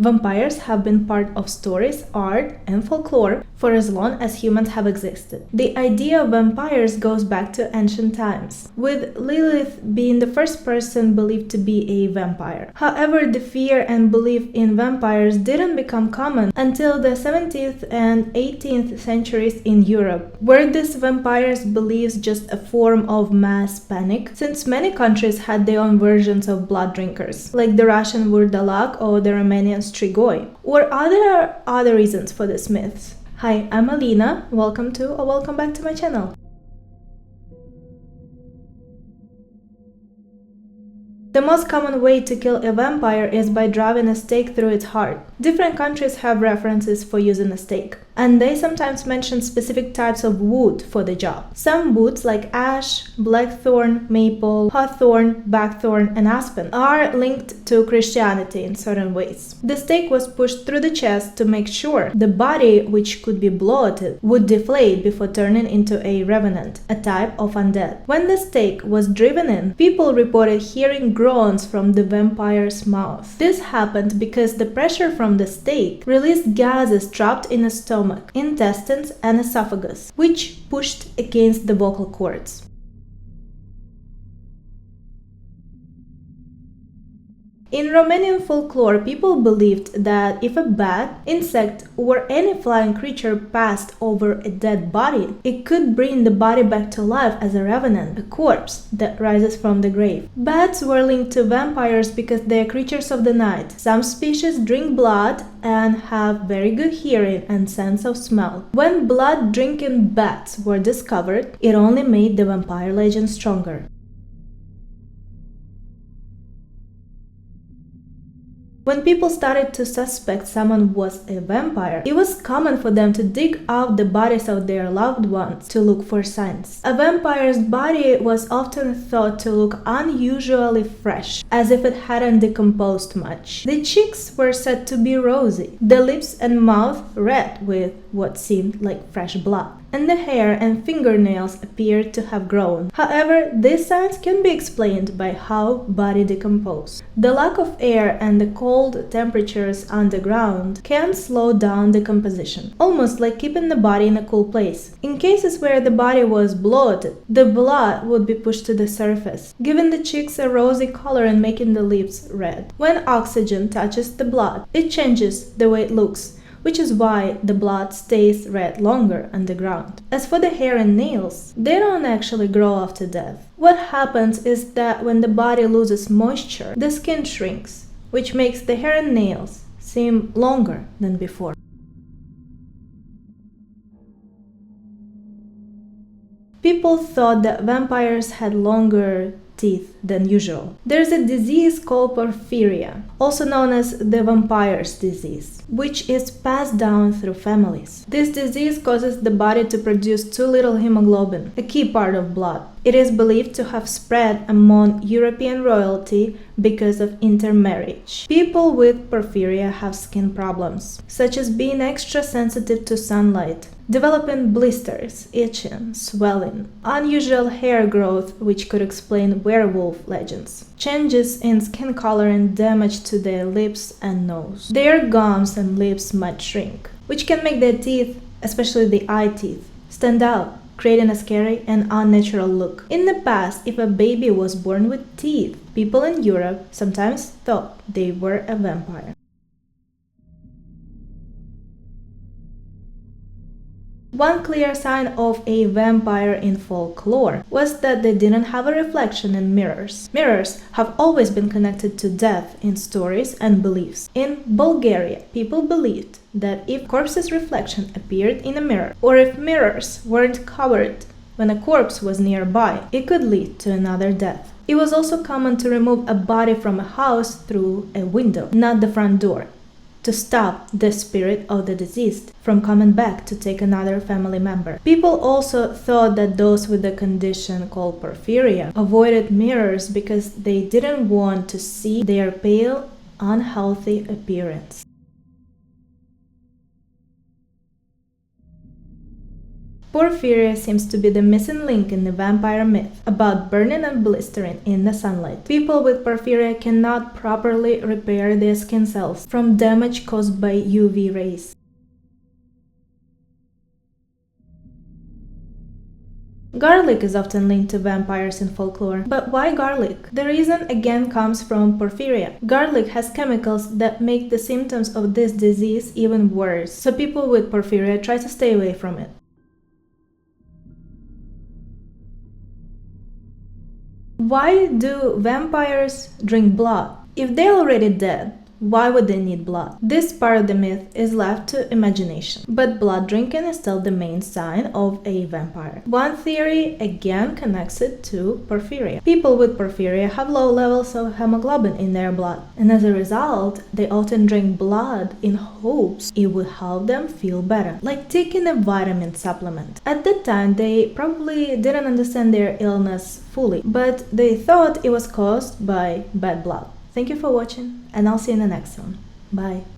Vampires have been part of stories, art, and folklore for as long as humans have existed. The idea of vampires goes back to ancient times, with Lilith being the first person believed to be a vampire. However, the fear and belief in vampires didn't become common until the 17th and 18th centuries in Europe. Were these vampires' beliefs just a form of mass panic? Since many countries had their own versions of blood drinkers, like the Russian Vurdalak or the Romanian Strigoi. Or are there other reasons for these myths? Hi, I'm Alina. Welcome back to my channel. The most common way to kill a vampire is by driving a stake through its heart. Different countries have references for using a stake, and they sometimes mention specific types of wood for the job. Some woods like ash, blackthorn, maple, hawthorn, buckthorn, and aspen are linked to Christianity in certain ways. The stake was pushed through the chest to make sure the body, which could be bloated, would deflate before turning into a revenant, a type of undead. When the stake was driven in, people reported hearing groans from the vampire's mouth. This happened because the pressure from the stake released gases trapped in the stomach, intestines, and esophagus, which pushed against the vocal cords. In Romanian folklore, people believed that if a bat, insect, or any flying creature passed over a dead body, it could bring the body back to life as a revenant, a corpse that rises from the grave. Bats were linked to vampires because they are creatures of the night. Some species drink blood and have very good hearing and sense of smell. When blood-drinking bats were discovered, it only made the vampire legend stronger. When people started to suspect someone was a vampire, it was common for them to dig out the bodies of their loved ones to look for signs. A vampire's body was often thought to look unusually fresh, as if it hadn't decomposed much. The cheeks were said to be rosy, the lips and mouth red with what seemed like fresh blood, and the hair and fingernails appeared to have grown. However, these signs can be explained by how body decompose. The lack of air and the cold temperatures underground can slow down decomposition, almost like keeping the body in a cool place. In cases where the body was bloated, the blood would be pushed to the surface, giving the cheeks a rosy color and making the lips red. When oxygen touches the blood, it changes the way it looks, which is why the blood stays red longer underground. As for the hair and nails, they don't actually grow after death. What happens is that when the body loses moisture, the skin shrinks, which makes the hair and nails seem longer than before. People thought that vampires had longer teeth than usual. There's a disease called Porphyria, also known as the vampire's disease, which is passed down through families. This disease causes the body to produce too little hemoglobin, a key part of blood. It is believed to have spread among European royalty because of intermarriage. People with porphyria have skin problems, such as being extra sensitive to sunlight, developing blisters, itching, swelling, unusual hair growth, which could explain werewolf legends, changes in skin color and damage to their lips and nose. Their gums and lips might shrink, which can make their teeth, especially the eye teeth, stand out, creating a scary and unnatural look. In the past, if a baby was born with teeth, people in Europe sometimes thought they were a vampire. One clear sign of a vampire in folklore was that they didn't have a reflection in mirrors. Mirrors have always been connected to death in stories and beliefs. In Bulgaria, people believed that if corpse's reflection appeared in a mirror, or if mirrors weren't covered when a corpse was nearby, it could lead to another death. It was also common to remove a body from a house through a window, not the front door, to stop the spirit of the deceased from coming back to take another family member. People also thought that those with the condition called Porphyria avoided mirrors because they didn't want to see their pale, unhealthy appearance. Porphyria seems to be the missing link in the vampire myth about burning and blistering in the sunlight. People with porphyria cannot properly repair their skin cells from damage caused by UV rays. Garlic is often linked to vampires in folklore, but why garlic? The reason again comes from porphyria. Garlic has chemicals that make the symptoms of this disease even worse, so people with porphyria try to stay away from it. Why do vampires drink blood? If they're already dead, why would they need blood? This part of the myth is left to imagination, but blood drinking is still the main sign of a vampire. One theory again connects it to porphyria. People with porphyria have low levels of hemoglobin in their blood, and as a result, they often drink blood in hopes it would help them feel better, like taking a vitamin supplement. At that time, they probably didn't understand their illness fully, but they thought it was caused by bad blood. Thank you for watching, and I'll see you in the next one. Bye.